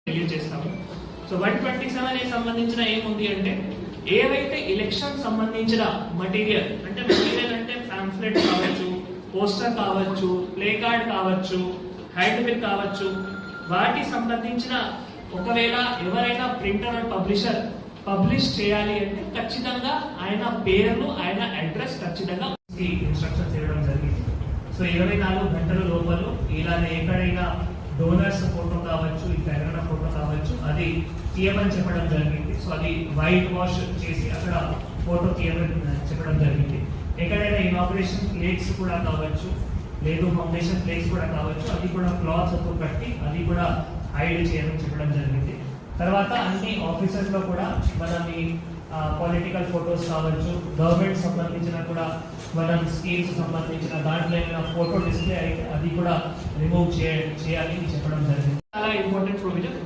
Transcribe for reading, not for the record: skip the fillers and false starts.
Release చేస్తాము. So 127 సంబంధించిన ఏముంది అంటే ఏవైతే ఎలక్షన్ సంబంధించిన మటీరియల్ అంటే పాంఫ్లెట్ కావచ్చు, పోస్టర్ కావచ్చు, ప్లే కార్డ్ కావచ్చు, హ్యాండ్ బిల్ కావచ్చు, వాటి సంబంధించిన ఒకవేళ ఎవరైనా ప్రింటర్ అండ్ పబ్లిషర్ పబ్లిష్ చేయాలి అంటే ఖచ్చితంగా ఆయన పేరు, ఆయన అడ్రస్ ఖచ్చితంగా ఇన్స్ట్రక్షన్స్ ఇవ్వడం జరిగింది. సో 24 గంటల లోపల ఇలానే ఎక్కడైనా డోనర్స్ ఫోటో కావచ్చు, ఇంకెవరైనా ఫోటో కావచ్చు, అది తీయమని చెప్పడం జరిగింది. సో అది వైట్ వాష్ చేసి అక్కడ ఫోటో తీయమని చెప్పడం జరిగింది. ఎక్కడైనా ఇనాగ్రేషన్ ప్లేట్స్ కూడా కావచ్చు, లేదు ఫౌండేషన్ ప్లేట్స్ కూడా కావచ్చు, అది కూడా క్లాత్ తో కట్టి అది కూడా హైడ్ చేయమని చెప్పడం జరిగింది. తర్వాత అన్ని ఆఫీసెస్ లో కూడా మనం ఈ పొలిటికల్ ఫోటోస్ కావచ్చు, గవర్నమెంట్ సంబంధించిన కూడా మనం స్కీమ్స్ సంబంధించిన దాంట్లో ఏమైనా ఫోటో డిస్ప్లే అయితే అది కూడా రిమూవ్ చేయాలి చెప్పడం జరిగింది. చాలా ఇంపార్టెంట్ ప్రొవిజన్.